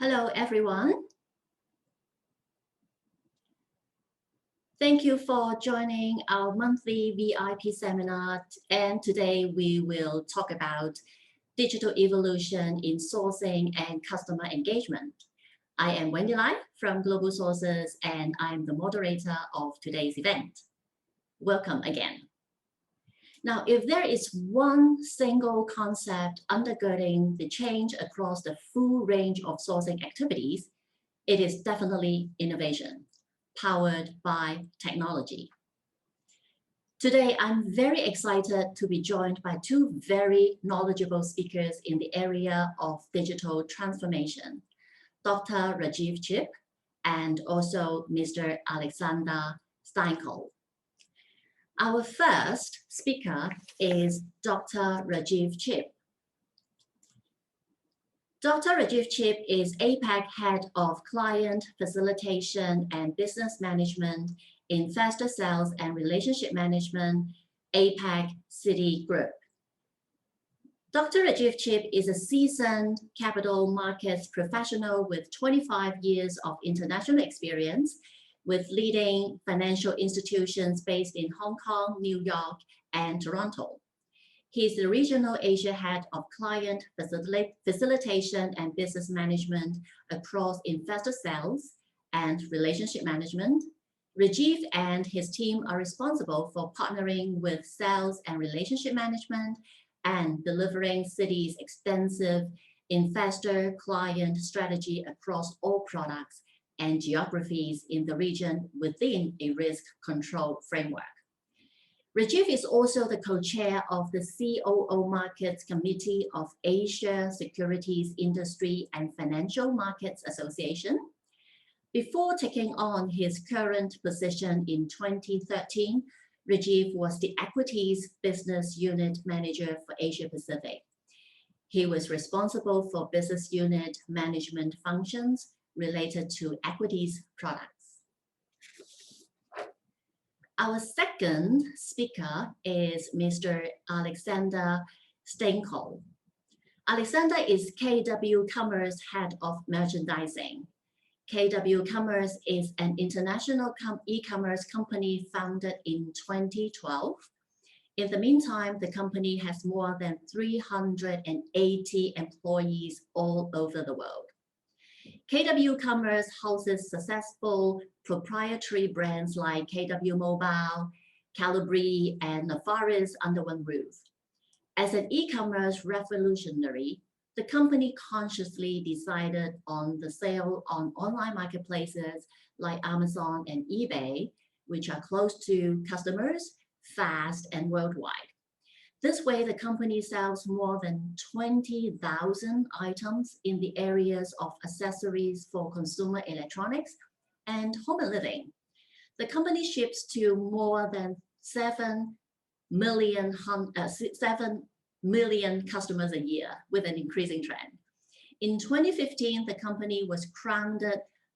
Hello, everyone. Thank you for joining our monthly VIP seminar. And today we will talk about digital evolution in sourcing and customer engagement. I am Wendy Lai from Global Sources, and I'm the moderator of today's event. Welcome again. Now, if there is one single concept undergirding the change across the full range of sourcing activities, it is definitely innovation, powered by technology. Today, I'm very excited to be joined by two very knowledgeable speakers in the area of digital transformation, Dr. Rajiv Chip and also Mr. Alexander Steinkohl. Our first speaker is Dr. Rajiv Chip. Dr. Rajiv Chip is APAC Head of Client Facilitation and Business Management in Faster Sales and Relationship Management, APAC Citigroup. Dr. Rajiv Chip is a seasoned capital markets professional with 25 years of international experience with leading financial institutions based in Hong Kong, New York, and Toronto. He is the Regional Asia Head of Client Facilitation and Business Management across Investor Sales and Relationship Management. Rajiv and his team are responsible for partnering with Sales and Relationship Management and delivering Citi's extensive investor client strategy across all products and geographies in the region within a risk control framework. Rajiv is also the co-chair of the COO Markets Committee of Asia Securities Industry and Financial Markets Association. Before taking on his current position in 2013, Rajiv was the Equities Business Unit Manager for Asia Pacific. He was responsible for business unit management functions related to equities products. Our second speaker is Mr. Alexander Steinkohl. Alexander is KW Commerce Head of Merchandising. KW Commerce is an international e-commerce company founded in 2012. In the meantime, the company has more than 380 employees all over the world. KW Commerce houses successful proprietary brands like KW Mobile, Calibri, and Nafaris under one roof. As an e-commerce revolutionary, the company consciously decided on the sale on online marketplaces like Amazon and eBay, which are close to customers, fast, and worldwide. This way, the company sells more than 20,000 items in the areas of accessories for consumer electronics and home and living. The company ships to more than 7 million customers a year with an increasing trend. In 2015, the company was crowned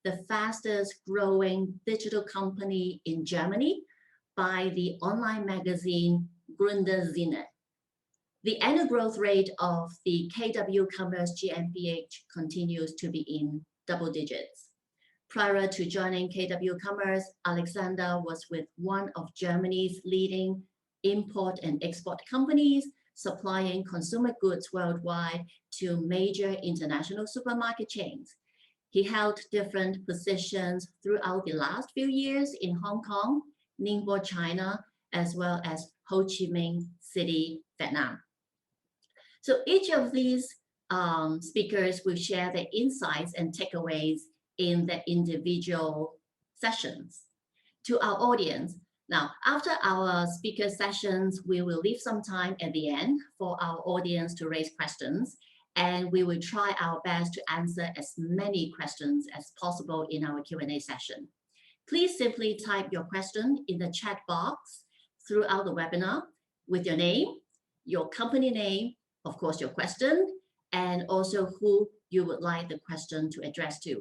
the fastest growing digital company in Germany by the online magazine Gründerszene. The annual growth rate of the KW Commerce GmbH continues to be in double digits. Prior to joining KW Commerce, Alexander was with one of Germany's leading import and export companies, supplying consumer goods worldwide to major international supermarket chains. He held different positions throughout the last few years in Hong Kong, Ningbo, China, as well as Ho Chi Minh City, Vietnam. So each of these speakers will share their insights and takeaways in the individual sessions. To our audience, now, after our speaker sessions, we will leave some time at the end for our audience to raise questions, and we will try our best to answer as many questions as possible in our Q&A session. Please simply type your question in the chat box throughout the webinar with your name, your company name, of course, your question, and also who you would like the question to address to.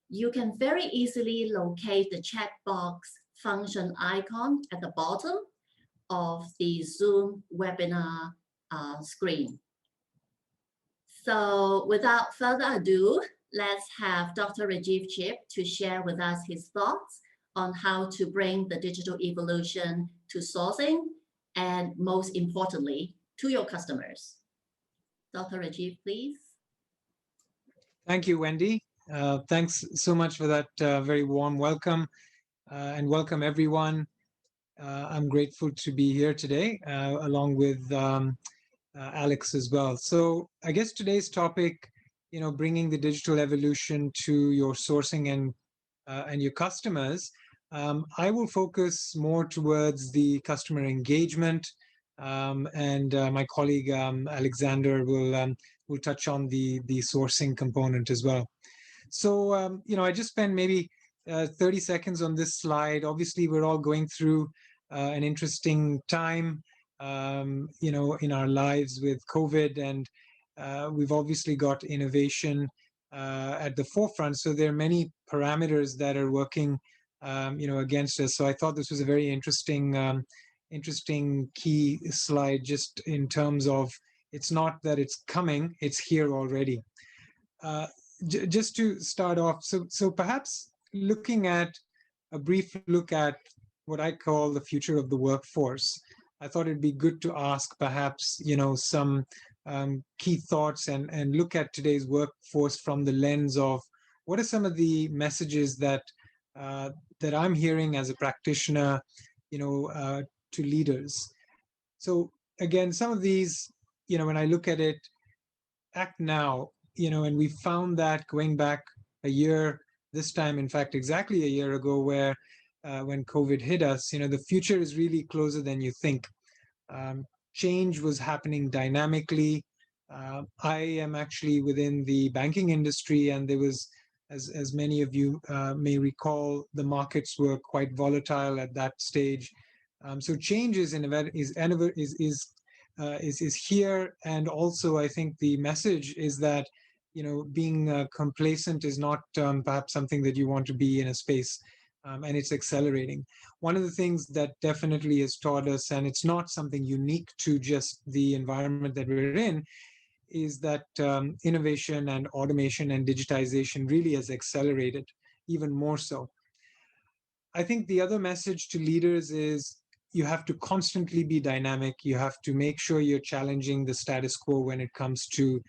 You can very easily locate the chat box function icon at the bottom of the Zoom webinar screen. So without further ado, let's have Dr. Rajiv Chib to share with us his thoughts on how to bring the digital evolution to sourcing and, most importantly, to your customers. Dr. Rajiv, please. Thank you, Wendy. Thanks so much for that very warm welcome, and welcome everyone. I'm grateful to be here today, along with Alex as well. So I guess today's topic, bringing the digital evolution to your sourcing and your customers. I will focus more towards the customer engagement, and my colleague Alexander will touch on the sourcing component as well. So I just spent maybe 30 seconds on this slide. Obviously, we're all going through an interesting time, in our lives with COVID, and we've obviously got innovation at the forefront. So there are many parameters that are working, against us. So I thought this was a very interesting key slide, just in terms of it's not that it's coming, it's here already. Just to start off, so perhaps looking at a brief look at what I call the future of the workforce, I thought it'd be good to ask perhaps, some key thoughts and look at today's workforce from the lens of what are some of the messages that I'm hearing as a practitioner, to leaders. So again, some of these, when I look at it, act now, and we found that going back a year, this time, in fact, exactly a year ago, where when COVID hit us, the future is really closer than you think. Change was happening dynamically. I am actually within the banking industry, and there was, as many of you may recall, the markets were quite volatile at that stage. So change is here, and also I think the message is that being complacent is not perhaps something that you want to be in a space, and it's accelerating. One of the things that definitely has taught us, and it's not something unique to just the environment that we're in, is that innovation and automation and digitization really has accelerated even more so. I think the other message to leaders is you have to constantly be dynamic. You have to make sure you're challenging the status quo when it comes to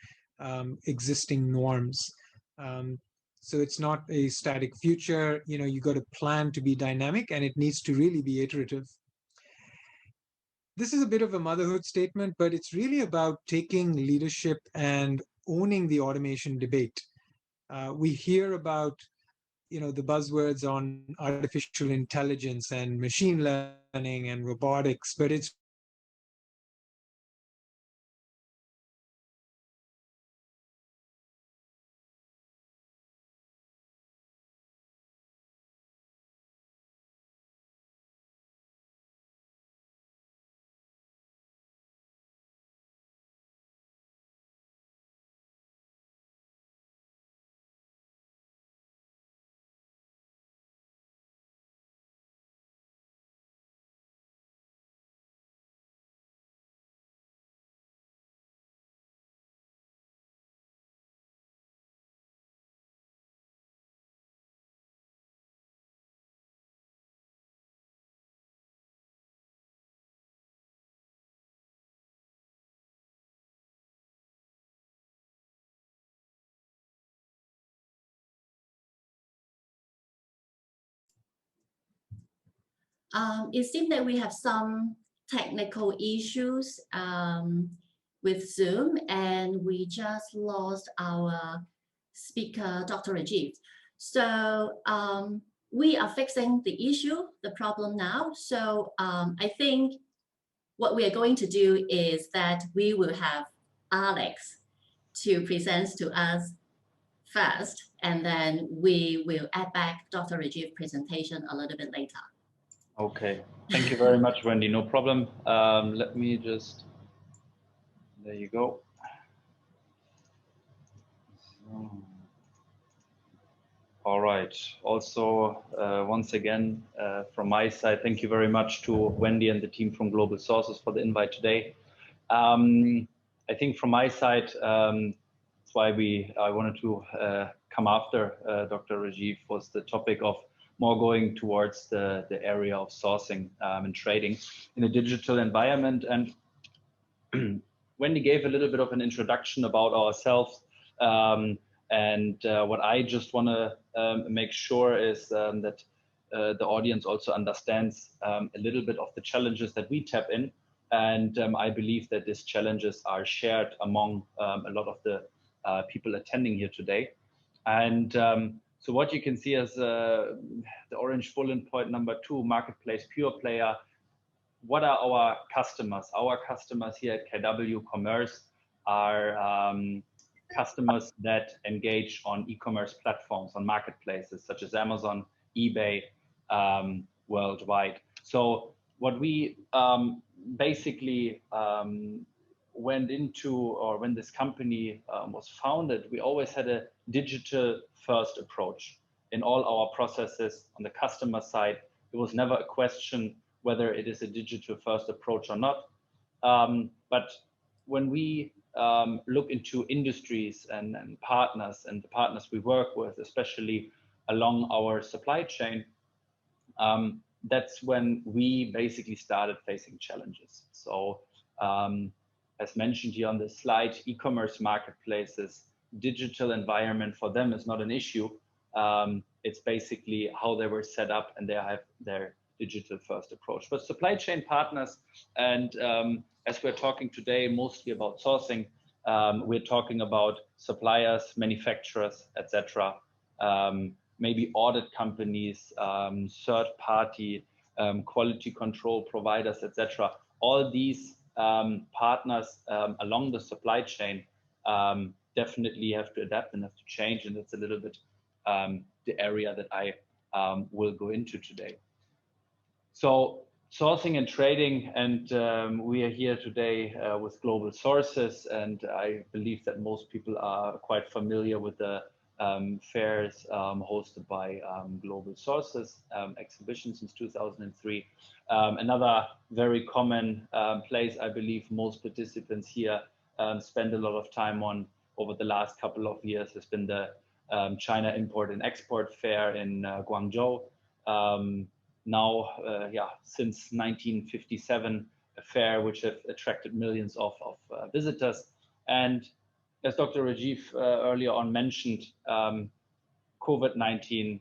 existing norms. So it's not a static future. You got to plan to be dynamic, and it needs to really be iterative. This is a bit of a motherhood statement, but it's really about taking leadership and owning the automation debate. We hear about the buzzwords on artificial intelligence and machine learning and robotics, but it's It seems that we have some technical issues with Zoom, and we just lost our speaker, Dr. Rajiv. So we are fixing the issue, the problem now. So I think what we are going to do is that we will have Alex to present to us first, and then we will add back Dr. Rajiv's presentation a little bit later. Okay, thank you very much, Wendy. No problem. Let me just, there you go. So, all right. Also, once again, from my side, thank you very much to Wendy and the team from Global Sources for the invite today. I think from my side, That's why I wanted to come after Dr. Rajiv, was the topic of more going towards the area of sourcing and trading in a digital environment. And Wendy gave a little bit of an introduction about ourselves. And what I just want to make sure is that the audience also understands a little bit of the challenges that we tap in. And I believe that these challenges are shared among a lot of the people attending here today. And so what you can see as the orange bullet point number 2, marketplace pure player. What are our customers? Our customers here at KW Commerce are customers that engage on e-commerce platforms, on marketplaces such as Amazon, eBay, worldwide. So what we basically went into, or when this company was founded, we always had a digital first approach in all our processes. On the customer side, it was never a question whether it is a digital first approach or not. But when we look into industries and partners, and the partners we work with, especially along our supply chain, that's when we basically started facing challenges. So as mentioned here on the slide, e-commerce marketplaces, digital environment for them is not an issue. It's basically how they were set up, and they have their digital first approach. But supply chain partners, and as we're talking today mostly about sourcing, we're talking about suppliers, manufacturers, etc. Maybe audit companies, third-party quality control providers, etc. All these partners along the supply chain definitely have to adapt and have to change, and it's a little bit the area that I will go into today. So sourcing and trading, and we are here today with Global Sources, and I believe that most people are quite familiar with the fairs hosted by Global Sources exhibition since 2003. Another very common place I believe most participants here spend a lot of time on over the last couple of years has been the China Import and Export Fair in Guangzhou. Since 1957, a fair which has attracted millions of visitors. And as Dr. Rajiv earlier on mentioned, COVID-19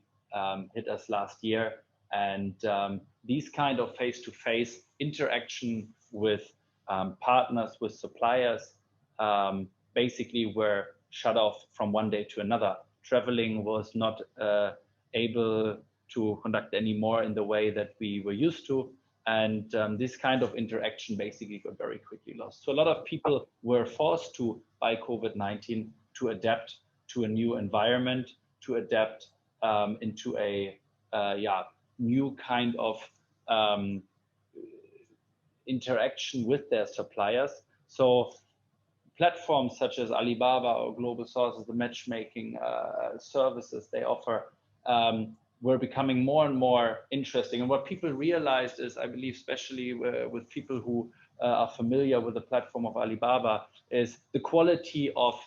hit us last year, and these kind of face-to-face interaction with partners, with suppliers, basically were shut off from one day to another. Traveling was not able to conduct anymore in the way that we were used to. And this kind of interaction basically got very quickly lost. So a lot of people were forced to, by COVID-19, to adapt to a new environment, to adapt into a new kind of interaction with their suppliers. So platforms such as Alibaba or Global Sources, the matchmaking services they offer, were becoming more and more interesting. And what people realized is, I believe, especially with people who are familiar with the platform of Alibaba, is the quality of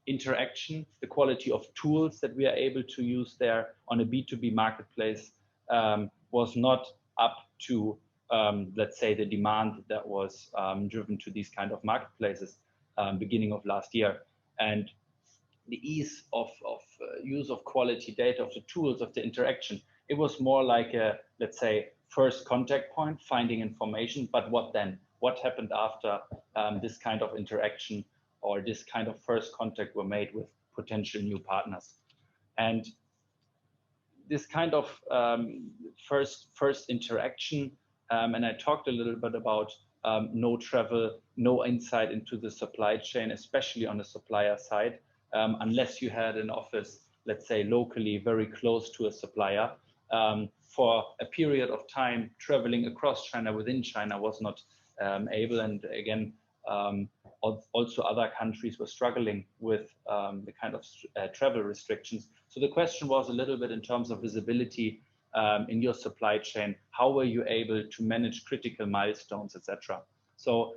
interaction, the quality of tools that we are able to use there on a B2B marketplace was not up to, let's say, the demand that was driven to these kind of marketplaces beginning of last year. And the ease of use of quality data, of the tools, of the interaction, it was more like a, let's say, first contact point, finding information, but what then? What happened after this kind of interaction or this kind of first contact were made with potential new partners? And this kind of first interaction, and I talked a little bit about no travel, no insight into the supply chain, especially on the supplier side, unless you had an office, let's say locally, very close to a supplier. For a period of time, traveling across China, within China, was not able. And again, also other countries were struggling with the kind of travel restrictions. So the question was a little bit in terms of visibility in your supply chain. How were you able to manage critical milestones, etc.? So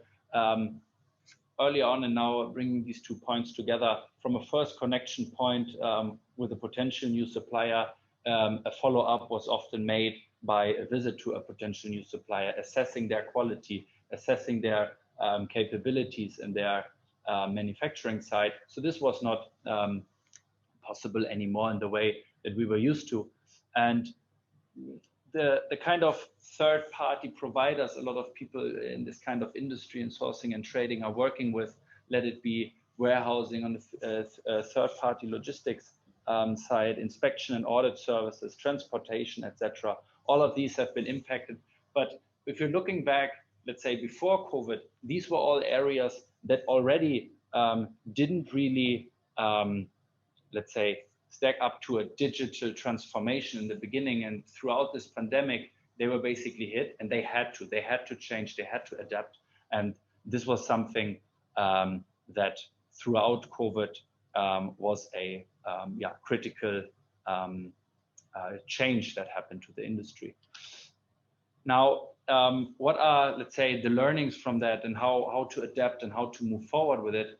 early on, and now bringing these 2 points together from a first connection point with a potential new supplier, a follow-up was often made by a visit to a potential new supplier, assessing their quality, assessing their capabilities and their manufacturing side. So this was not possible anymore in the way that we were used to. And the kind of third-party providers a lot of people in this kind of industry and sourcing and trading are working with, let it be warehousing on the third-party logistics side, inspection and audit services, transportation, etc. All of these have been impacted. But if you're looking back, let's say before COVID, these were all areas that already didn't really, let's say, stack up to a digital transformation in the beginning. And throughout this pandemic, they were basically hit, and they had to change, they had to adapt. And this was something that throughout COVID was a critical change that happened to the industry. Now, what are, let's say, the learnings from that, and how to adapt and how to move forward with it?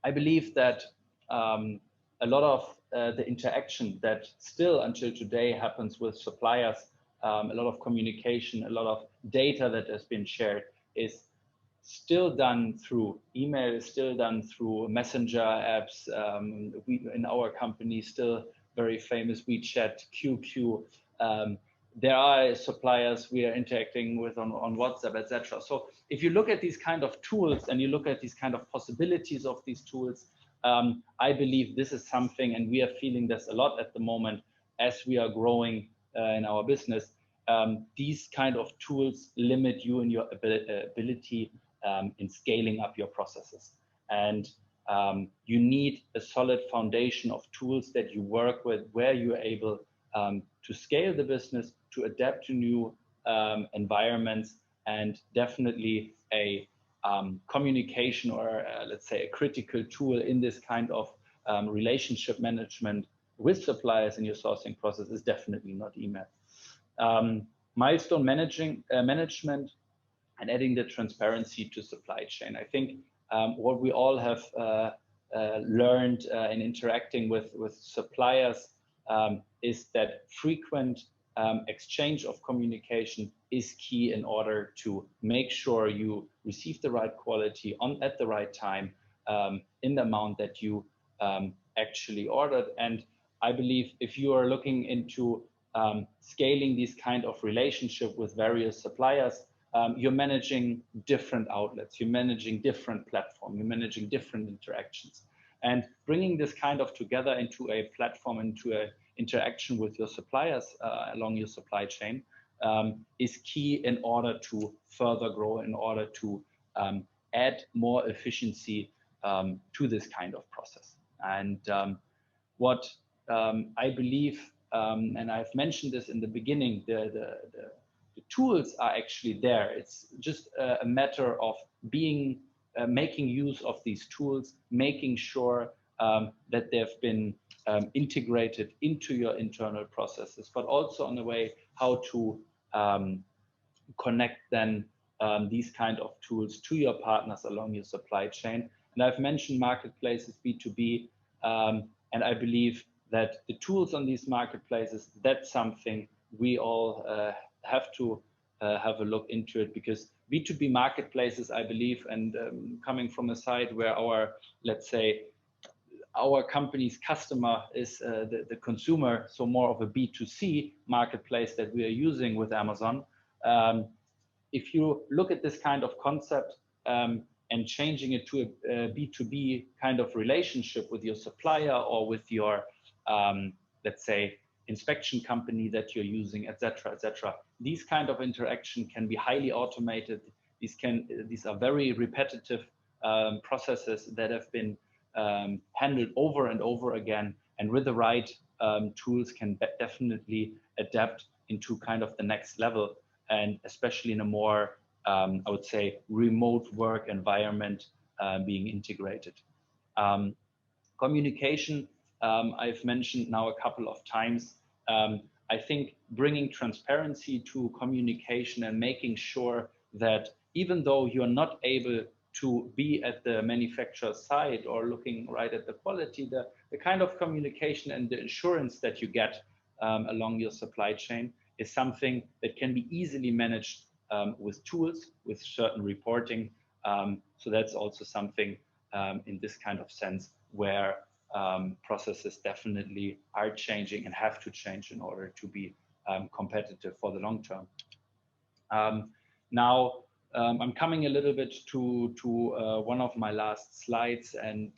I believe that a lot of the interaction that still until today happens with suppliers, a lot of communication, a lot of data that has been shared is still done through email, is still done through messenger apps. We in our company still very famous WeChat, QQ. There are suppliers we are interacting with on WhatsApp, etc. So if you look at these kind of tools and you look at these kind of possibilities of these tools, I believe this is something, and we are feeling this a lot at the moment as we are growing in our business. These kind of tools limit you in your ability in scaling up your processes. And you need a solid foundation of tools that you work with, where you are able to scale the business, to adapt to new environments, and definitely a communication or let's say a critical tool in this kind of relationship management with suppliers in your sourcing process is definitely not email. Milestone management and adding the transparency to supply chain. I think what we all have learned in interacting with suppliers is that frequent exchange of communication is key in order to make sure you receive the right quality at the right time in the amount that you actually ordered. And I believe if you are looking into scaling these kind of relationship with various suppliers, you're managing different outlets, you're managing different platforms, you're managing different interactions. And bringing this kind of together into a platform, into an interaction with your suppliers along your supply chain is key in order to further grow, in order to add more efficiency to this kind of process. And what I believe, and I've mentioned this in the beginning, the tools are actually there. It's just a matter of making use of these tools, making sure that they've been integrated into your internal processes, but also on the way how to connect then these kind of tools to your partners along your supply chain. And I've mentioned marketplaces, B2B, and I believe that the tools on these marketplaces, that's something we all have to have a look into it, because B2B marketplaces, I believe, and coming from a side where our, let's say, our company's customer is the consumer, so more of a B2C marketplace that we are using with Amazon. If you look at this kind of concept and changing it to a B2B kind of relationship with your supplier or with your, let's say, inspection company that you're using, etc., etc. These kind of interaction can be highly automated. These are very repetitive processes that have been handled over and over again, and with the right tools can definitely adapt into kind of the next level, and especially in a more, I would say, remote work environment being integrated. Communication, I've mentioned now a couple of times. I think bringing transparency to communication and making sure that even though you're not able to be at the manufacturer side or looking right at the quality, the kind of communication and the assurance that you get along your supply chain is something that can be easily managed with tools, with certain reporting. So that's also something in this kind of sense where processes definitely are changing and have to change in order to be competitive for the long term. Now, I'm coming a little bit to one of my last slides, and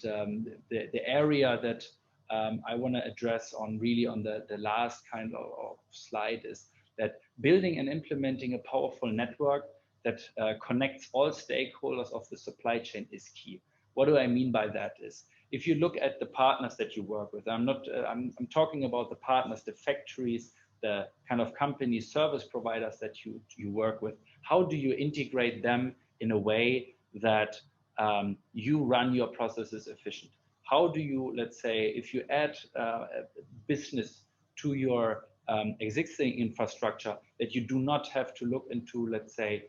the area that I want to address on the last kind of slide is that building and implementing a powerful network that connects all stakeholders of the supply chain is key. What do I mean by that is, if you look at the partners that you work with, I'm talking about the partners, the factories, the kind of company service providers that you work with. How do you integrate them in a way that you run your processes efficient? How do you, let's say, if you add business to your existing infrastructure, that you do not have to look into, let's say,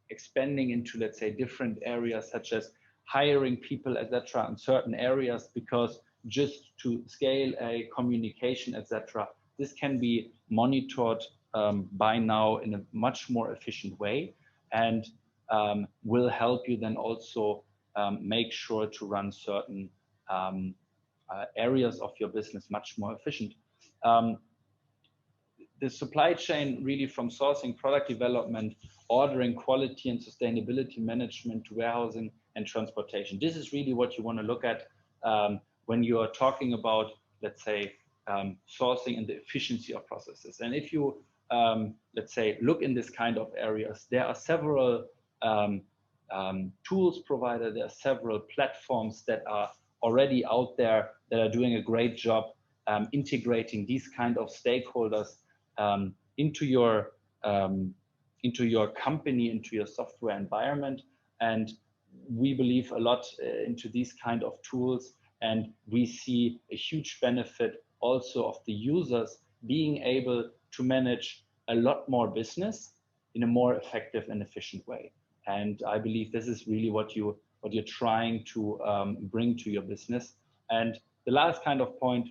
expanding into, let's say, different areas such as hiring people, etc., in certain areas, because just to scale a communication, etc., this can be monitored by now in a much more efficient way, and will help you then also make sure to run certain areas of your business much more efficient. The supply chain, really from sourcing, product development, ordering, quality and sustainability management, to warehousing and transportation. This is really what you want to look at when you are talking about, let's say, sourcing and the efficiency of processes. And if you, let's say, look in this kind of areas, there are several tools provided, there are several platforms that are already out there that are doing a great job integrating these kind of stakeholders into your company, into your software environment. And we believe a lot into these kind of tools, and we see a huge benefit also of the users being able to manage a lot more business in a more effective and efficient way. And I believe this is really what you're trying to bring to your business. And the last kind of point,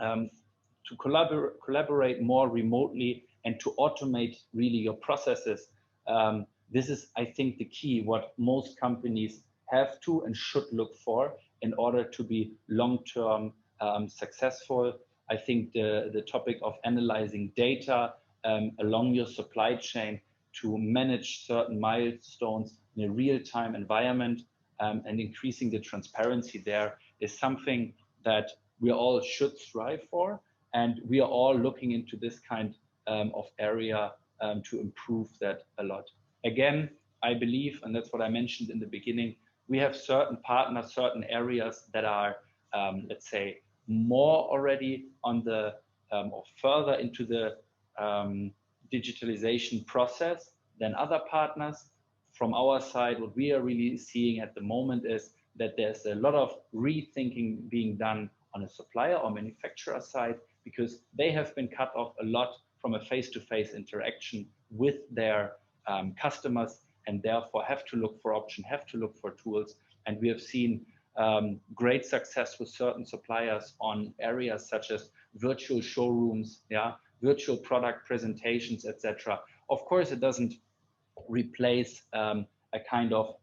to collaborate more remotely and to automate really your processes. This is, I think, the key, what most companies have to and should look for in order to be long-term successful. I think the topic of analyzing data along your supply chain to manage certain milestones in a real-time environment and increasing the transparency there is something that we all should strive for. And we are all looking into this kind of area to improve that a lot. Again, I believe, and that's what I mentioned in the beginning, we have certain partners, certain areas that are, let's say, more already on the, or further into the digitalization process than other partners. From our side, what we are really seeing at the moment is that there's a lot of rethinking being done on a supplier or manufacturer side, because they have been cut off a lot from a face-to-face interaction with their customers, and therefore have to look for options, have to look for tools. And we have seen great success with certain suppliers on areas such as virtual showrooms, virtual product presentations, etc. Of course, it doesn't replace a kind of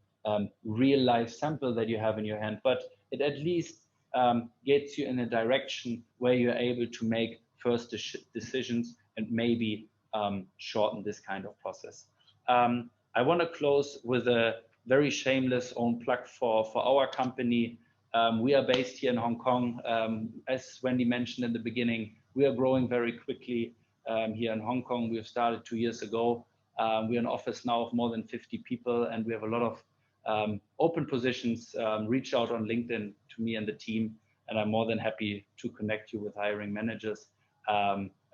real life sample that you have in your hand, but it at least gets you in a direction where you're able to make first decisions and maybe shorten this kind of process. I want to close with a very shameless own plug for our company. We are based here in Hong Kong. As Wendy mentioned in the beginning, we are growing very quickly here in Hong Kong. We have started 2 years ago. We're an office now of more than 50 people, and we have a lot of open positions. Reach out on LinkedIn to me and the team, and I'm more than happy to connect you with hiring managers.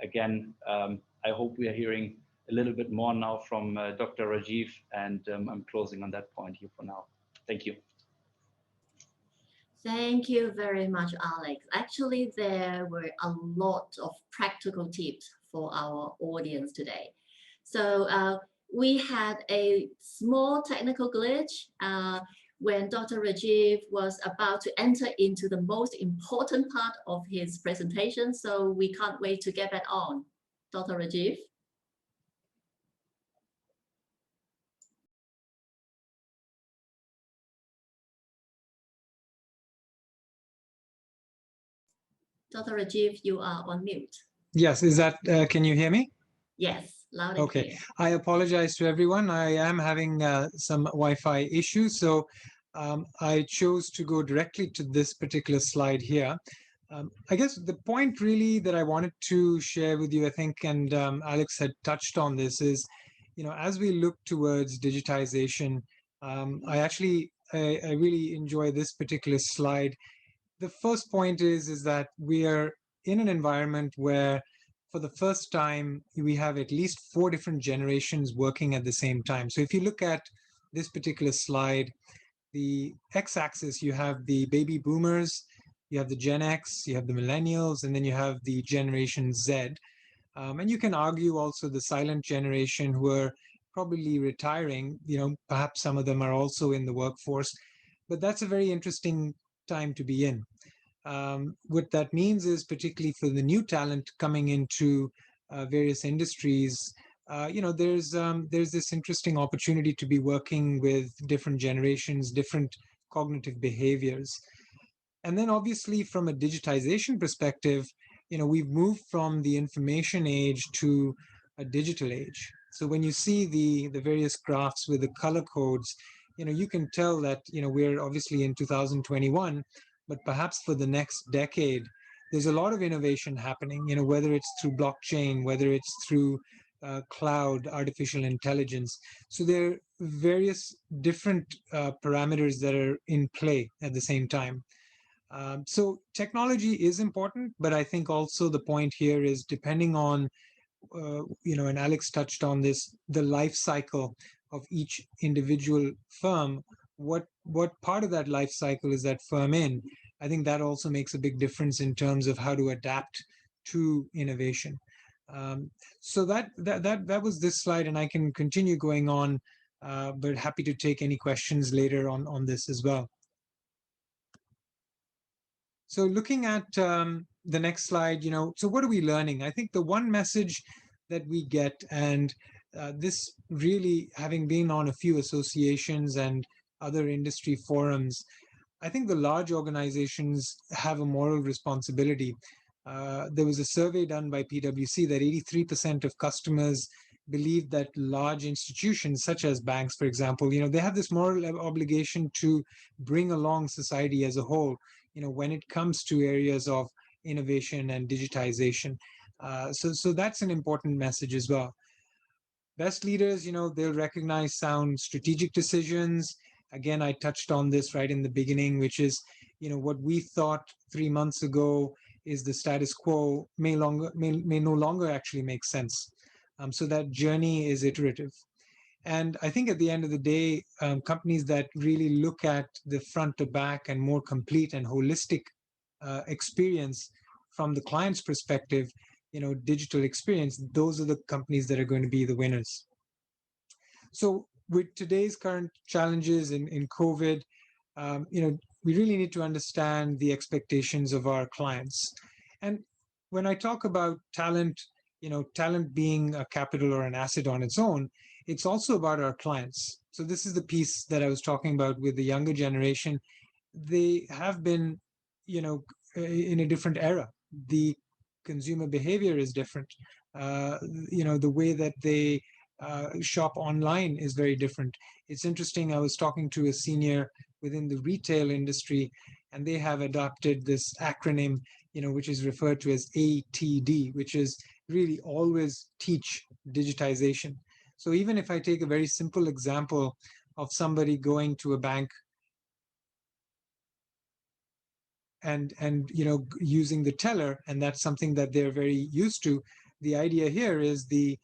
Again, I hope we are hearing a little bit more now from Dr. Rajiv, and I'm closing on that point here for now. Thank you. Thank you very much, Alex. Actually, there were a lot of practical tips for our audience today. So we had a small technical glitch when Dr. Rajiv was about to enter into the most important part of his presentation. So we can't wait to get back on. Dr. Rajiv. Dr. Rajiv, you are on mute. Yes, is that, can you hear me? Yes, loud and clear. Okay, I apologize to everyone. I am having some Wi-Fi issues, so I chose to go directly to this particular slide here. I guess the point really that I wanted to share with you, I think, and Alex had touched on this, is, as we look towards digitization, I really enjoy this particular slide. The first point is that we are in an environment where for the first time, we have at least 4 different generations working at the same time. So if you look at this particular slide, the x-axis, you have the baby boomers, you have the Gen X, you have the millennials, and then you have the Generation Z. And you can argue also the silent generation who are probably retiring, perhaps some of them are also in the workforce, but that's a very interesting time to be in. What that means is, particularly for the new talent coming into various industries, there's this interesting opportunity to be working with different generations, different cognitive behaviors. And then obviously from a digitization perspective, we've moved from the information age to a digital age. So when you see the various graphs with the color codes, you can tell that, we're obviously in 2021, but perhaps for the next decade, there's a lot of innovation happening, whether it's through blockchain, whether it's through cloud, artificial intelligence. So there are various different parameters that are in play at the same time. So technology is important, but I think also the point here is depending on, and Alex touched on this, the life cycle of each individual firm, what part of that life cycle is that firm in? I think that also makes a big difference in terms of how to adapt to innovation. So that was this slide, and I can continue going on, but happy to take any questions later on this as well. So looking at the next slide, so what are we learning? I think the one message that we get, and this really having been on a few associations and other industry forums, I think the large organizations have a moral responsibility. There was a survey done by PwC that 83% of customers believe that large institutions, such as banks, for example, they have this moral obligation to bring along society as a whole, when it comes to areas of innovation and digitization. So that's an important message as well. Best leaders, they'll recognize sound strategic decisions. Again, I touched on this right in the beginning, which is, what we thought 3 months ago is the status quo may no longer actually make sense. So that journey is iterative. And I think at the end of the day, companies that really look at the front to back and more complete and holistic experience from the client's perspective, digital experience, those are the companies that are going to be the winners. So with today's current challenges in COVID, we really need to understand the expectations of our clients. And when I talk about talent, talent being a capital or an asset on its own, it's also about our clients. So this is the piece that I was talking about with the younger generation. They have been, in a different era. The consumer behavior is different. The way that they shop online is very different. It's interesting. I was talking to a senior within the retail industry, and they have adopted this acronym, which is referred to as ATD, which is really always teach digitization. So even if I take a very simple example of somebody going to a bank and using the teller, and that's something that they're very used to, the idea here is the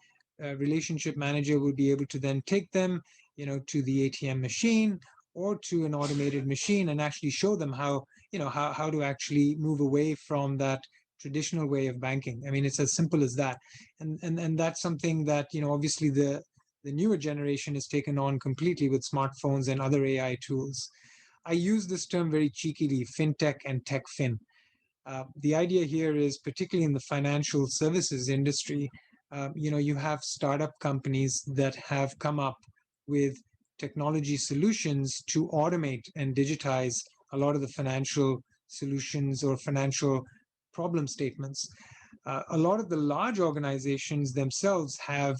relationship manager will be able to then take them, to the ATM machine or to an automated machine and actually show them how to actually move away from that traditional way of banking. I mean, it's as simple as that. And that's something that, obviously the newer generation has taken on completely with smartphones and other AI tools. I use this term very cheekily, fintech and tech fin. The idea here is, particularly in the financial services industry, you have startup companies that have come up with technology solutions to automate and digitize a lot of the financial solutions or financial problem statements. A lot of the large organizations themselves have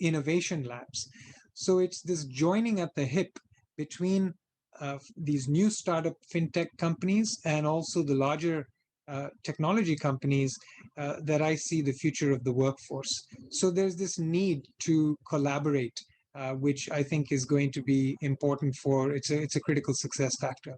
innovation labs. So it's this joining at the hip between these new startup fintech companies and also the larger technology companies that I see the future of the workforce. So there's this need to collaborate, which I think is going to be important it's a critical success factor.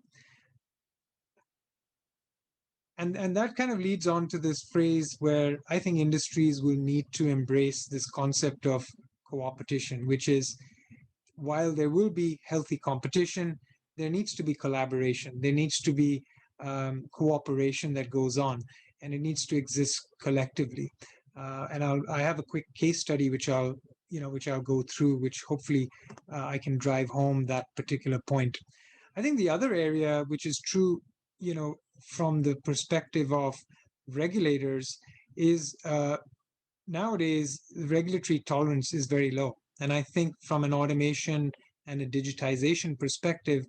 And that kind of leads on to this phrase where I think industries will need to embrace this concept of co-opetition, which is, while there will be healthy competition, there needs to be collaboration. There needs to be cooperation that goes on, and it needs to exist collectively. And I have a quick case study which I'll go through, which hopefully I can drive home that particular point. I think the other area which is true, from the perspective of regulators, is nowadays regulatory tolerance is very low. And I think from an automation and a digitization perspective,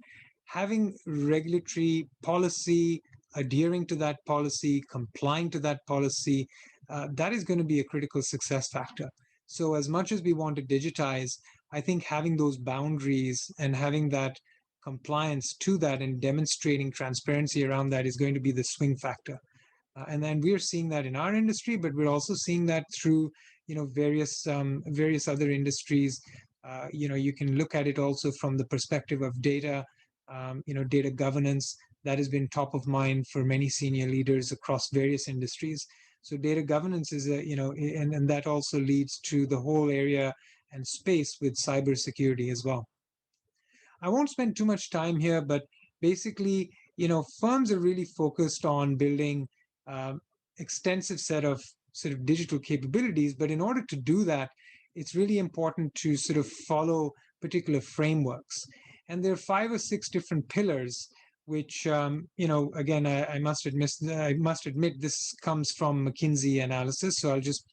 having regulatory policy, adhering to that policy, complying to that policy, that is going to be a critical success factor. So as much as we want to digitize, I think having those boundaries and having that compliance to that and demonstrating transparency around that is going to be the swing factor. And then we're seeing that in our industry, but we're also seeing that through, various other industries. You can look at it also from the perspective of data, data governance. That has been top of mind for many senior leaders across various industries. So data governance is and that also leads to the whole area and space with cybersecurity as well. I won't spend too much time here, but basically, firms are really focused on building extensive set of sort of digital capabilities. But in order to do that, it's really important to sort of follow particular frameworks. And there are 5 or 6 different pillars, which, again, I must admit this comes from McKinsey analysis. So I'll just,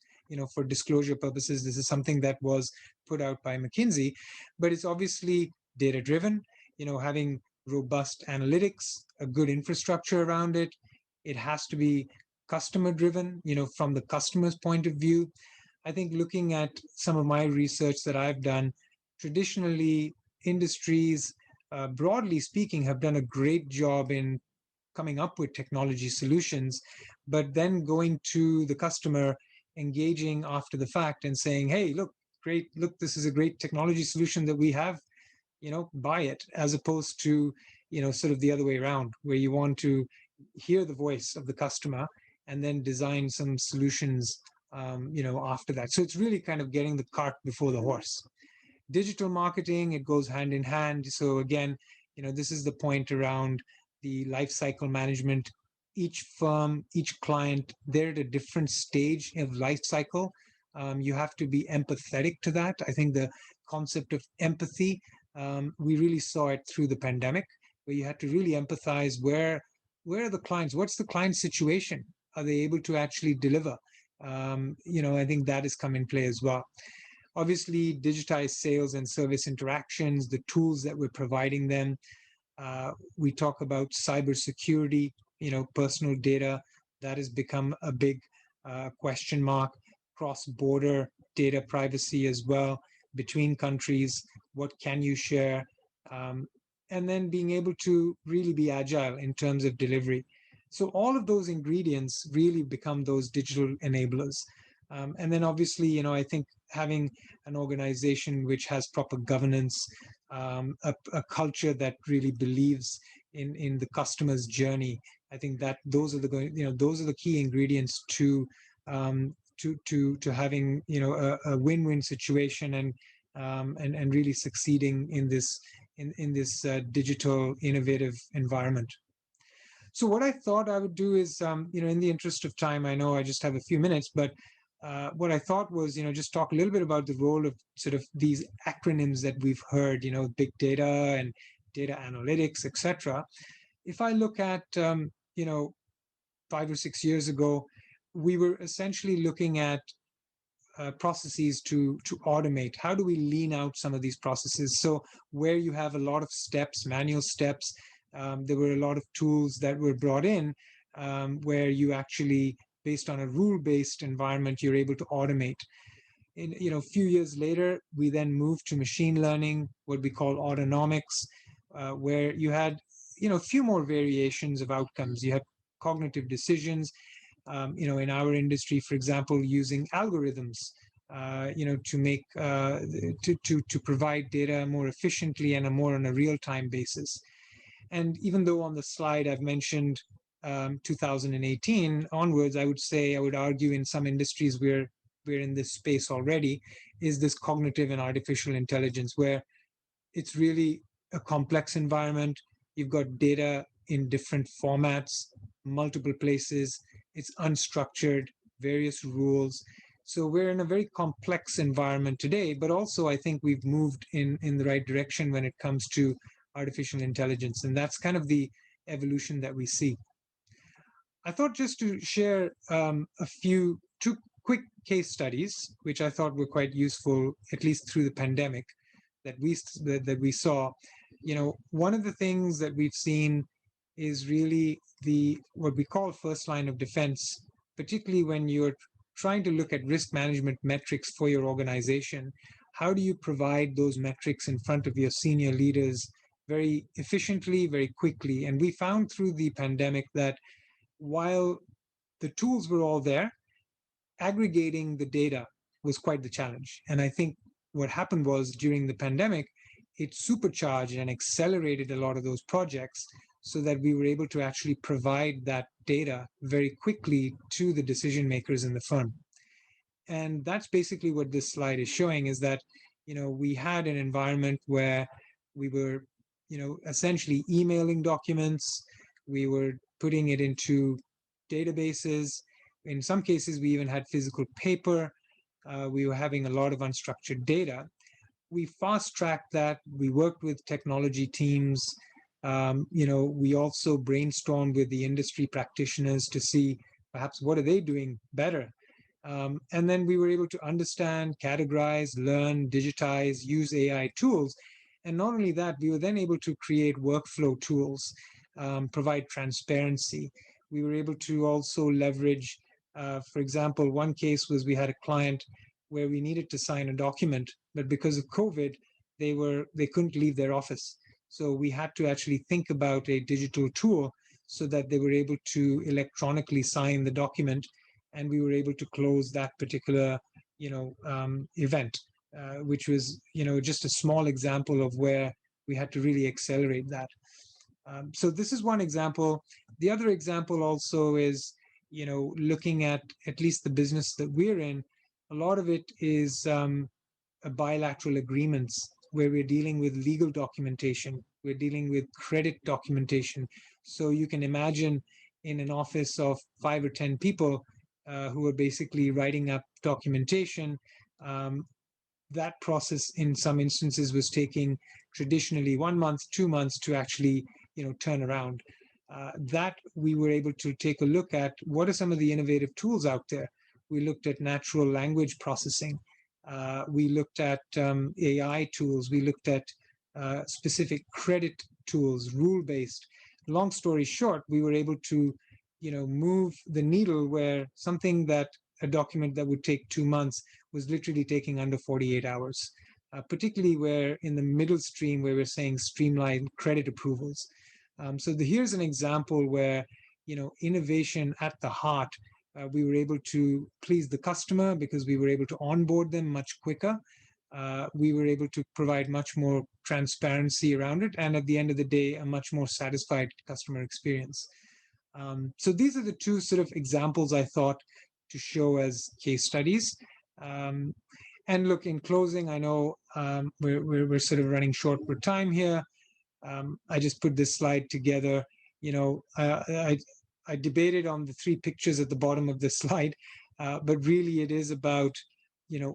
for disclosure purposes, this is something that was put out by McKinsey, but it's obviously data-driven, having robust analytics, a good infrastructure around it. It has to be customer-driven, from the customer's point of view. I think looking at some of my research that I've done, traditionally, industries, broadly speaking, have done a great job in coming up with technology solutions, but then going to the customer, engaging after the fact and saying, hey, look, this is a great technology solution that we have, buy it, as opposed to, sort of the other way around, where you want to hear the voice of the customer and then design some solutions, after that. So it's really kind of getting the cart before the horse. Digital marketing, it goes hand in hand. So again, this is the point around the life cycle management. Each firm, each client, they're at a different stage of life cycle. You have to be empathetic to that. I think the concept of empathy, we really saw it through the pandemic, where you had to really empathize where are the clients, what's the client situation? Are they able to actually deliver? I think that has come in play as well. Obviously, digitized sales and service interactions, the tools that we're providing them. We talk about cybersecurity, personal data, that has become a big question mark. Cross-border data privacy as well, between countries, what can you share? And then being able to really be agile in terms of delivery. So all of those ingredients really become those digital enablers. And then obviously, I think having an organization which has proper governance, a culture that really believes in the customer's journey, I think that those are the key ingredients to having a win-win situation and really succeeding in this digital innovative environment. So what I thought I would do is, in the interest of time, I know I just have a few minutes, but what I thought was, just talk a little bit about the role of sort of these acronyms that we've heard, big data and data analytics, etc. If I look at, 5 or 6 years ago, we were essentially looking at processes to automate. How do we lean out some of these processes? So where you have a lot of steps, manual steps, there were a lot of tools that were brought in where you actually, based on a rule-based environment, you're able to automate. In a few years later, we then moved to machine learning, what we call autonomics, where you had a few more variations of outcomes. You had cognitive decisions. In our industry, for example, using algorithms, to make to provide data more efficiently and more on a real-time basis. And even though on the slide I've mentioned 2018 onwards, I would argue in some industries we're in this space already, is this cognitive and artificial intelligence, where it's really a complex environment. You've got data in different formats, multiple places. It's unstructured, various rules. So we're in a very complex environment today, but also I think we've moved in the right direction when it comes to artificial intelligence. And that's kind of the evolution that we see. I thought just to share two quick case studies, which I thought were quite useful, at least through the pandemic, that we saw. One of the things that we've seen is really what we call first line of defense, particularly when you're trying to look at risk management metrics for your organization. How do you provide those metrics in front of your senior leaders very efficiently, very quickly? And we found through the pandemic that while the tools were all there, aggregating the data was quite the challenge. And I think what happened was during the pandemic, it supercharged and accelerated a lot of those projects so that we were able to actually provide that data very quickly to the decision makers in the firm. And that's basically what this slide is showing, is that, we had an environment where we were, essentially emailing documents. We were putting it into databases. In some cases, we even had physical paper. We were having a lot of unstructured data. We fast-tracked that. We worked with technology teams. We also brainstormed with the industry practitioners to see perhaps what are they doing better. And then we were able to understand, categorize, learn, digitize, use AI tools. And not only that, we were then able to create workflow tools, provide transparency. We were able to also leverage, for example, one case was we had a client where we needed to sign a document, but because of COVID, they couldn't leave their office. So we had to actually think about a digital tool so that they were able to electronically sign the document, and we were able to close that particular, event, which was, just a small example of where we had to really accelerate that. So this is one example. The other example also is, looking at least the business that we're in. A lot of it is bilateral agreements where we're dealing with legal documentation. We're dealing with credit documentation. So you can imagine in an office of 5 or 10 people who are basically writing up documentation, that process in some instances was taking traditionally 1 month, 2 months to actually, turn around. That we were able to take a look at what are some of the innovative tools out there. We looked at natural language processing. We looked at AI tools. We looked at specific credit tools, rule-based. Long story short, we were able to, move the needle where something that a document that would take 2 months was literally taking under 48 hours, particularly where in the middle stream where we're saying streamlined credit approvals. So here's an example where, innovation at the heart, we were able to please the customer because we were able to onboard them much quicker. We were able to provide much more transparency around it. And at the end of the day, a much more satisfied customer experience. So these are the two sort of examples I thought to show as case studies. And look, in closing, I know we're sort of running short for time here. I just put this slide together. I debated on the three pictures at the bottom of the slide, but really it is about,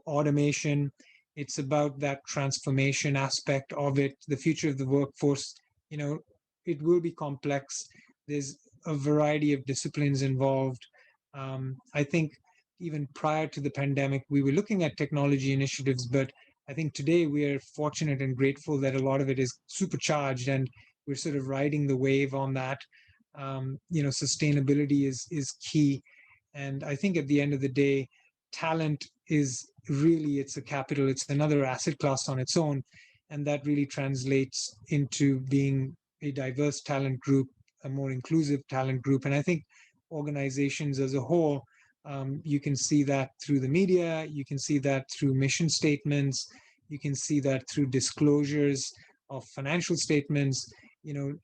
automation. It's about that transformation aspect of it. The future of the workforce, it will be complex. There's a variety of disciplines involved. I think even prior to the pandemic, we were looking at technology initiatives, but I think today we are fortunate and grateful that a lot of it is supercharged, and we're sort of riding the wave on that. Sustainability is key, and I think at the end of the day, talent is really, it's a capital. It's another asset class on its own, and that really translates into being a diverse talent group, a more inclusive talent group. And I think organizations as a whole, you can see that through the media, you can see that through mission statements, you can see that through disclosures of financial statements.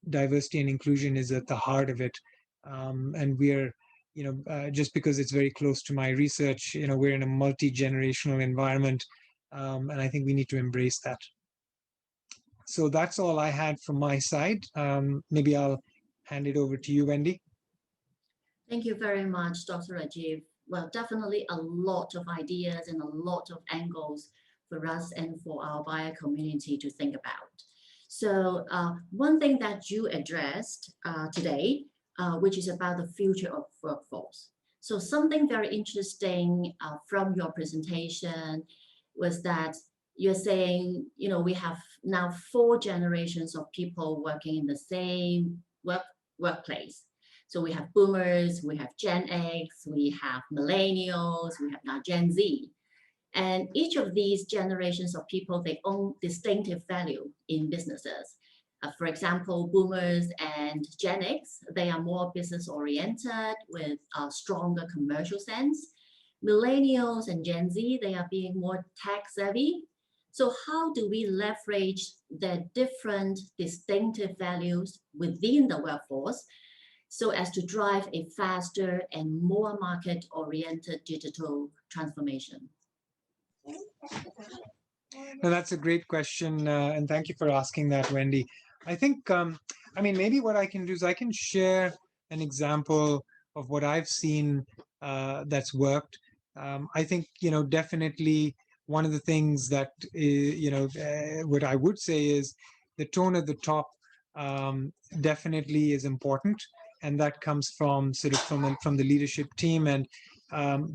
Diversity and inclusion is at the heart of it. And we are, just because it's very close to my research, we're in a multi-generational environment, and I think we need to embrace that. So that's all I had from my side. Maybe I'll hand it over to you, Wendy. Thank you very much, Dr. Rajiv. Well, definitely a lot of ideas and a lot of angles for us and for our buyer community to think about. So one thing that you addressed today, which is about the future of workforce. So something very interesting from your presentation was that you're saying, we have now 4 generations of people working in the same workplace. So we have boomers, we have Gen X, we have millennials, we have now Gen Z. And each of these generations of people, they own distinctive value in businesses. For example, boomers and Gen X, they are more business oriented with a stronger commercial sense. Millennials and Gen Z, they are being more tech savvy. So how do we leverage the different distinctive values within the workforce so as to drive a faster and more market-oriented digital transformation? No, that's a great question, and thank you for asking that, Wendy. I think, maybe what I can do is I can share an example of what I've seen that's worked. I think, definitely one of the things that, what I would say is the tone at the top definitely is important. And that comes from sort of from the leadership team, and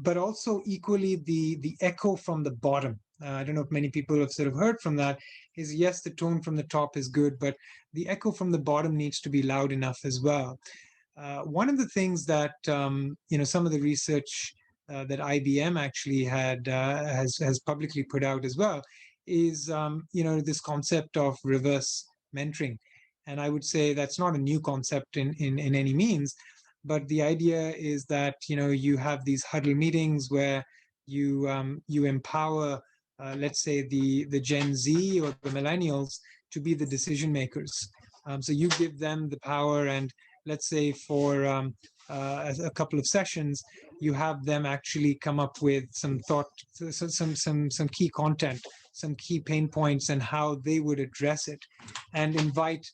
but also equally the echo from the bottom. I don't know if many people have sort of heard from that, is yes, the tone from the top is good, but the echo from the bottom needs to be loud enough as well. One of the things that, some of the research that IBM actually has publicly put out as well is, this concept of reverse mentoring. And I would say that's not a new concept in any means, but the idea is that, you have these huddle meetings where you empower, let's say, the Gen Z or the millennials to be the decision makers. So you give them the power, and let's say for a couple of sessions, you have them actually come up with some thought, some key content, some key pain points, and how they would address it, and invite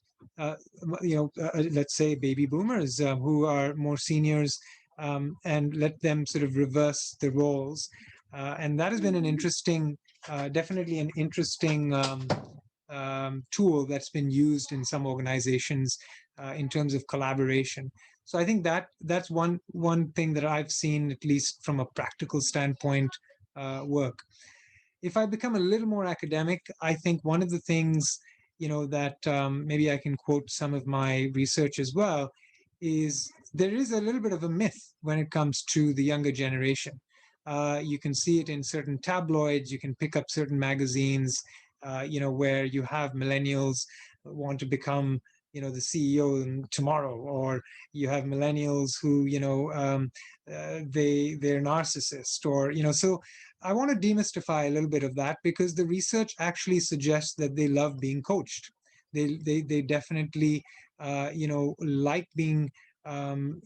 let's say baby boomers who are more seniors, and let them sort of reverse the roles. And that has been an interesting, definitely an interesting tool that's been used in some organizations in terms of collaboration. So I think that's one thing that I've seen, at least from a practical standpoint, work. If I become a little more academic, I think one of the things, that maybe I can quote some of my research as well, is there is a little bit of a myth when it comes to the younger generation. You can see it in certain tabloids, you can pick up certain magazines, where you have millennials want to become, the CEO tomorrow, or you have millennials who, they're narcissists, or, so I want to demystify a little bit of that, because the research actually suggests that they love being coached. They definitely, like being, from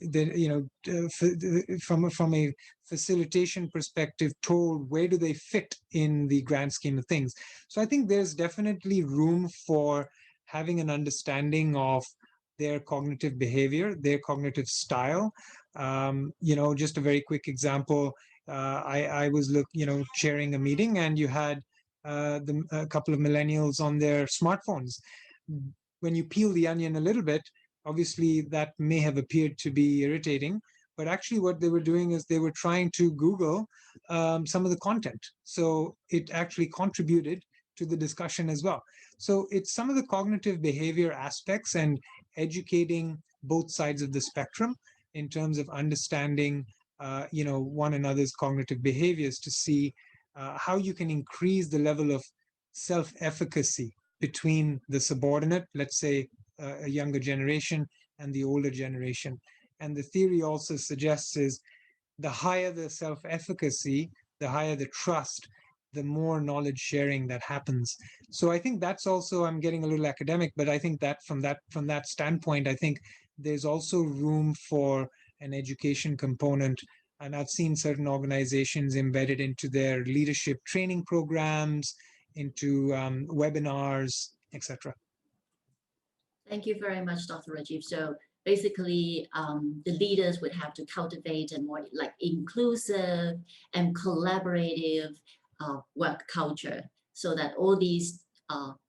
a facilitation perspective, told where do they fit in the grand scheme of things. So I think there's definitely room for having an understanding of their cognitive behavior, their cognitive style. Just a very quick example. I was chairing a meeting, and you had a couple of millennials on their smartphones. When you peel the onion a little bit, obviously that may have appeared to be irritating, but actually what they were doing is they were trying to Google some of the content. So it actually contributed to the discussion as well. So it's some of the cognitive behavior aspects and educating both sides of the spectrum in terms of understanding, one another's cognitive behaviors to see how you can increase the level of self-efficacy between the subordinate, let's say a younger generation, and the older generation. And the theory also suggests is the higher the self-efficacy, the higher the trust, the more knowledge sharing that happens. So I think that's also, I'm getting a little academic, but I think that from that standpoint, I think there's also room for an education component. And I've seen certain organizations embedded into their leadership training programs, into webinars, etc. Thank you very much, Dr. Rajiv. So basically, the leaders would have to cultivate a more like inclusive and collaborative work culture, so that all these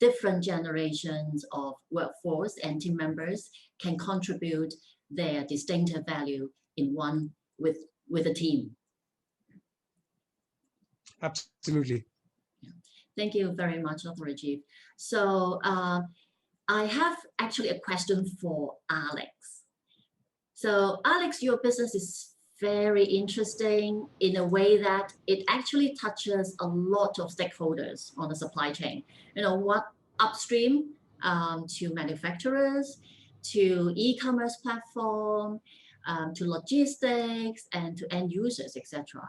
different generations of workforce and team members can contribute their distinctive value in one with a team. Absolutely. Thank you very much, Dr. Rajiv. So I have actually a question for Alex. So Alex, your business is very interesting in a way that it actually touches a lot of stakeholders on the supply chain. What upstream to manufacturers, to e-commerce platform, to logistics, and to end users, etc.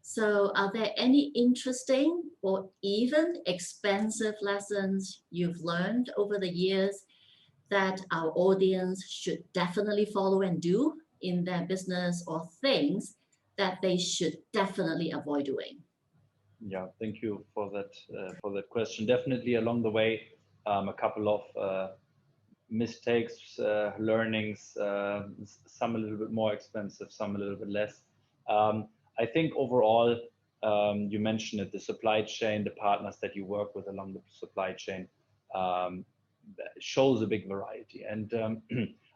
So are there any interesting or even expensive lessons you've learned over the years that our audience should definitely follow and do in their business, or things that they should definitely avoid doing? Yeah, thank you for that question. Definitely along the way, a couple of mistakes, learnings, some a little bit more expensive, some a little bit less. I think overall, you mentioned it, the supply chain, the partners that you work with along the supply chain shows a big variety. And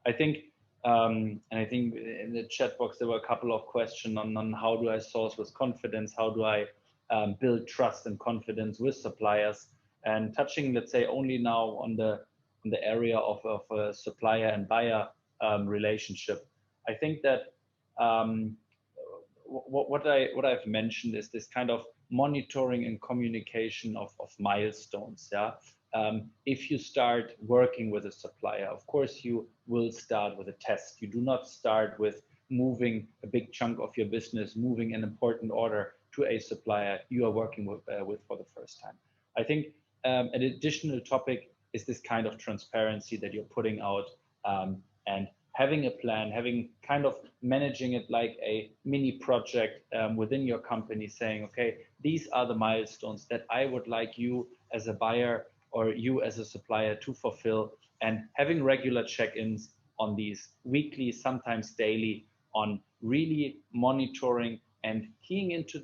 I think in the chat box, there were a couple of questions on how do I source with confidence? How do I build trust and confidence with suppliers? And touching, let's say, only now on the area of a supplier and buyer relationship, I think that what I've mentioned is this kind of monitoring and communication of milestones. Yeah. If you start working with a supplier, of course you will start with a test. You do not start with moving a big chunk of your business, moving an important order to a supplier you are working with for the first time. I think an additional topic is this kind of transparency that you're putting out, and having a plan, having kind of managing it like a mini project within your company, saying, okay, these are the milestones that I would like you as a buyer or you as a supplier to fulfill, and having regular check-ins on these weekly, sometimes daily, on really monitoring and keying into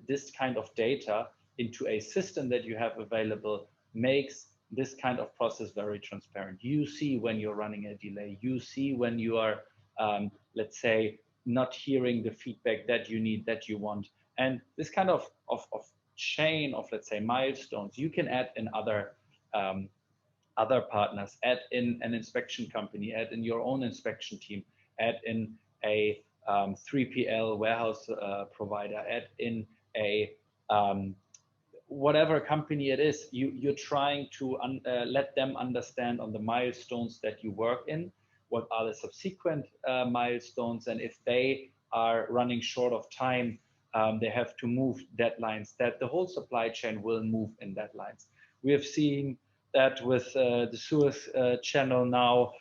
this kind of data into a system that you have available makes this kind of process very transparent. You see when you're running a delay, you see when you are, let's say, not hearing the feedback that you need, that you want. And this kind of chain of, let's say, milestones, you can add in other partners, add in an inspection company, add in your own inspection team, add in a 3PL warehouse provider, add in a whatever company it is, you're trying to let them understand on the milestones that you work in, what are the subsequent milestones, and if they are running short of time, they have to move deadlines, that the whole supply chain will move in deadlines. We have seen that with the Suez Channel now,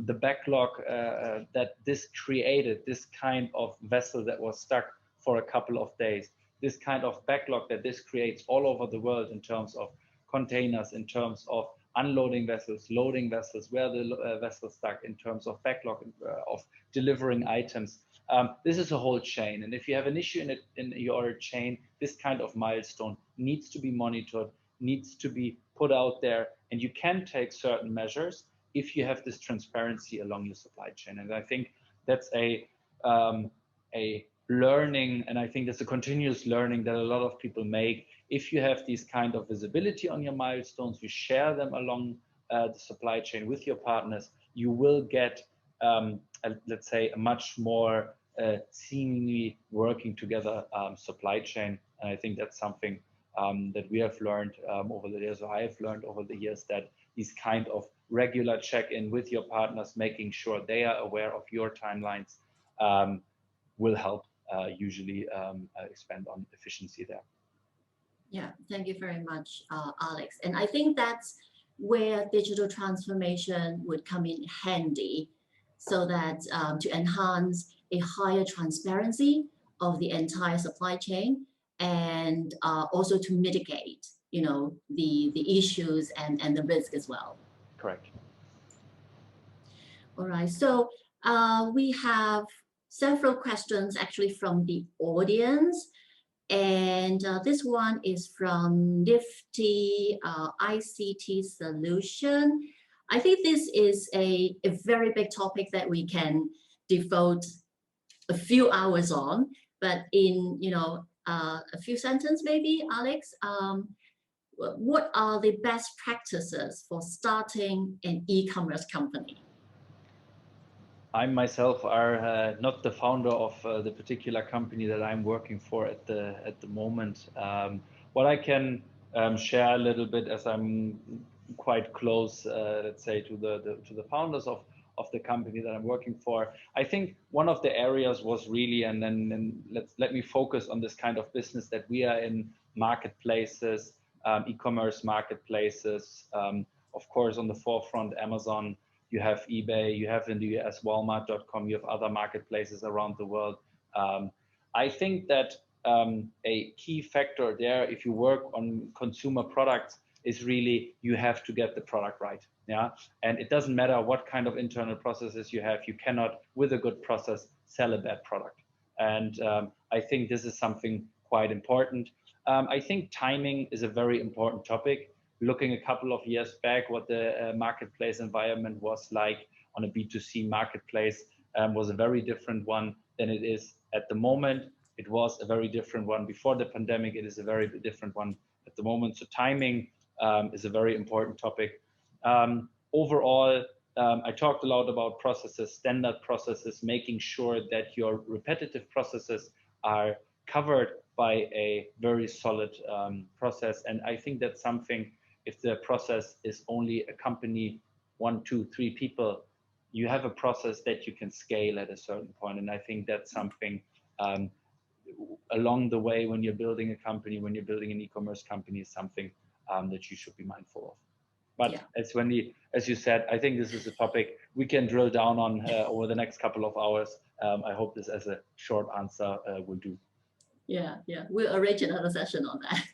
the backlog that this created, this kind of vessel that was stuck for a couple of days, this kind of backlog that this creates all over the world in terms of containers, in terms of unloading vessels, loading vessels, where the vessels stuck in terms of backlog of delivering items. This is a whole chain, and if you have an issue in your chain, this kind of milestone needs to be monitored, needs to be put out there, and you can take certain measures if you have this transparency along your supply chain. And I think that's a learning, and I think that's a continuous learning that a lot of people make. If you have these kind of visibility on your milestones, you share them along the supply chain with your partners, you will get, let's say, a much more seemingly working together supply chain. And I think that's something that we have learned over the years, or I have learned over the years, that these kind of regular check-in with your partners, making sure they are aware of your timelines, will help usually expand on efficiency there. Yeah, thank you very much, Alex. And I think that's where digital transformation would come in handy, so that to enhance a higher transparency of the entire supply chain, and also to mitigate, the issues and the risk as well. Correct. All right, so we have several questions actually from the audience. And this one is from Nifty ICT Solution. I think this is a very big topic that we can devote a few hours on, but in a few sentences maybe, Alex, what are the best practices for starting an e-commerce company? I myself are not the founder of the particular company that I'm working for at the moment. What I can share a little bit, as I'm quite close, let's say, to the founders of the company that I'm working for. I think one of the areas was really, and then let me focus on this kind of business that we are in: marketplaces, e-commerce marketplaces. Of course, on the forefront, Amazon. You have eBay, you have in the US Walmart.com, you have other marketplaces around the world. I think that a key factor there, if you work on consumer products, is really you have to get the product right. Yeah, and it doesn't matter what kind of internal processes you have, you cannot, with a good process, sell a bad product. And I think this is something quite important. I think timing is a very important topic. Looking a couple of years back, what the marketplace environment was like on a B2C marketplace was a very different one than it is at the moment. It was a very different one before the pandemic. It is a very different one at the moment. So timing is a very important topic. Overall, I talked a lot about processes, standard processes, making sure that your repetitive processes are covered by a very solid process. And I think that's something. If the process is only a company, 1, 2, 3 people, you have a process that you can scale at a certain point. And I think that's something along the way when you're building a company, when you're building an e-commerce company, is something that you should be mindful of. But yeah, as you said, I think this is a topic we can drill down on over the next couple of hours. I hope this as a short answer will do. Yeah, we'll arrange another session on that.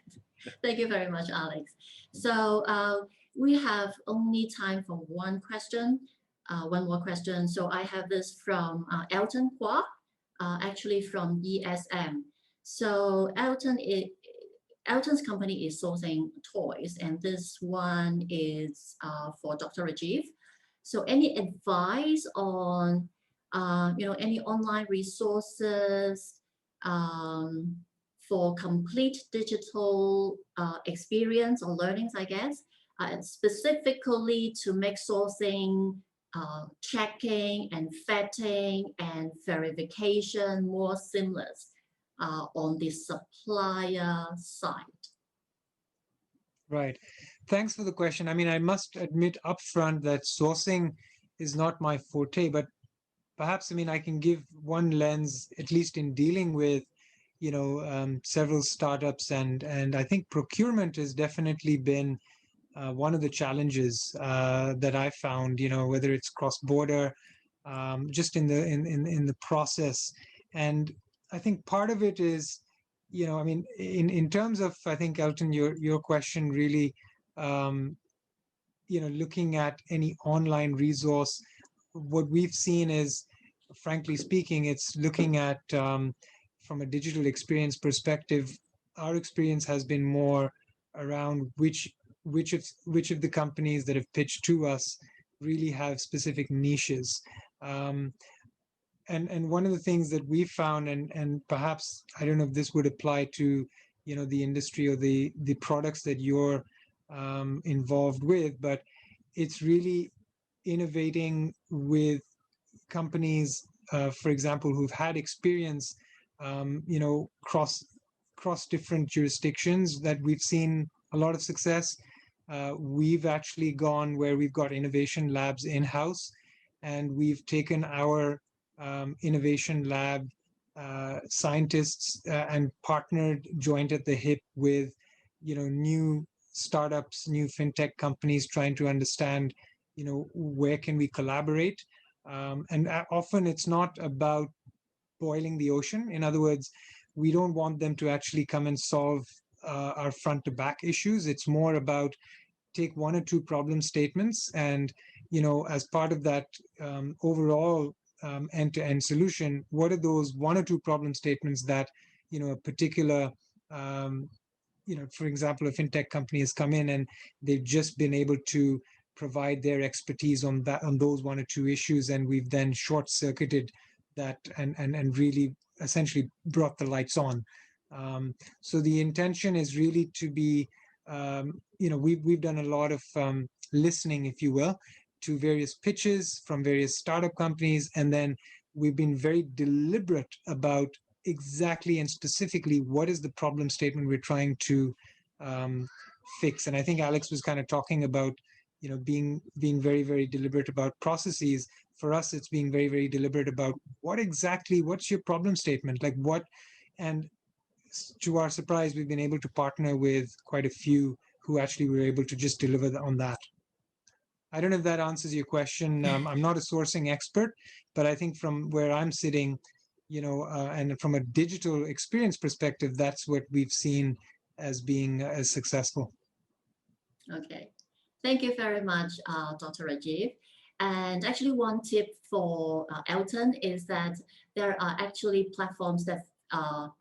Thank you very much, Alex. So we have only time for one more question. So I have this from Elton Hua, actually from ESM. So Elton's company is sourcing toys, and this one is for Dr. Rajiv. So any advice on, any online resources for complete digital experience or learnings, I guess, specifically to make sourcing, checking and vetting and verification more seamless on the supplier side? Right. Thanks for the question. I mean, I must admit upfront that sourcing is not my forte, but perhaps, I mean, I can give one lens, at least in dealing with several startups, and I think procurement has definitely been one of the challenges that I found. Whether it's cross-border, just in the process, and I think part of it is, I mean, in terms of, I think, Elton, your question really looking at any online resource, what we've seen is, frankly speaking, it's looking at from a digital experience perspective. Our experience has been more around which of the companies that have pitched to us really have specific niches. And one of the things that we found, and perhaps I don't know if this would apply to the industry or the products that you're involved with, but it's really innovating with companies, for example, who've had experience, cross different jurisdictions, that we've seen a lot of success. We've actually gone where we've got innovation labs in-house, and we've taken our innovation lab scientists and partnered joint at the hip with new startups, new fintech companies, trying to understand where can we collaborate. And often it's not about boiling the ocean. In other words, we don't want them to actually come and solve our front to back issues. It's more about take one or two problem statements, and as part of that overall end-to-end solution, what are those one or two problem statements that a particular for example, a fintech company has come in and they've just been able to provide their expertise on those one or two issues, and we've then short-circuited that and really essentially brought the lights on. So the intention is really to be, we've done a lot of listening, if you will, to various pitches from various startup companies, and then we've been very deliberate about exactly and specifically what is the problem statement we're trying to fix. And I think Alex was kind of talking about being very, very deliberate about processes. For us, it's being very, very deliberate about what's your problem statement, like what. And to our surprise, we've been able to partner with quite a few who actually were able to just deliver on that. I don't know if that answers your question. I'm not a sourcing expert, but I think from where I'm sitting, and from a digital experience perspective, that's what we've seen as being as successful. Okay, thank you very much, Dr. Rajiv. And actually, one tip for Elton is that there are actually platforms that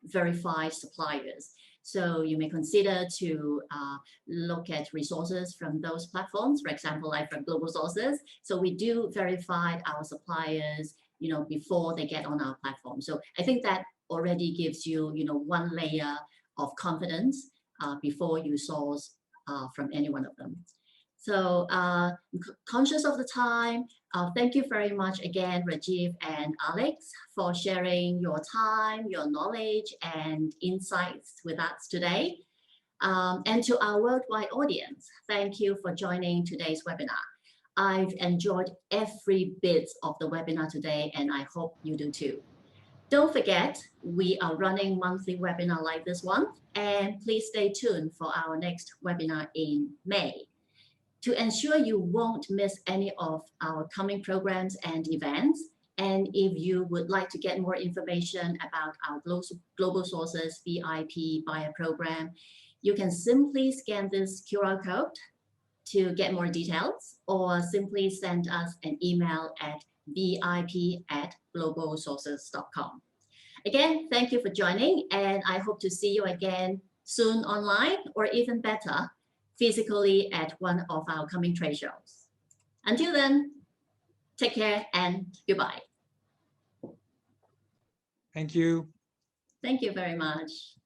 verify suppliers. So you may consider to look at resources from those platforms, for example, like from Global Sources. So we do verify our suppliers, before they get on our platform. So I think that already gives you, one layer of confidence before you source from any one of them. So conscious of the time, thank you very much again, Rajiv and Alex, for sharing your time, your knowledge and insights with us today. And to our worldwide audience, thank you for joining today's webinar. I've enjoyed every bit of the webinar today, and I hope you do too. Don't forget, we are running monthly webinar like this one, and please stay tuned for our next webinar in May. To ensure you won't miss any of our coming programs and events, and if you would like to get more information about our Global Sources VIP Buyer Program, you can simply scan this QR code to get more details, or simply send us an email at vip@globalsources.com. Again, thank you for joining, and I hope to see you again soon online, or even better, physically at one of our coming trade shows. Until then, take care and goodbye. Thank you. Thank you very much.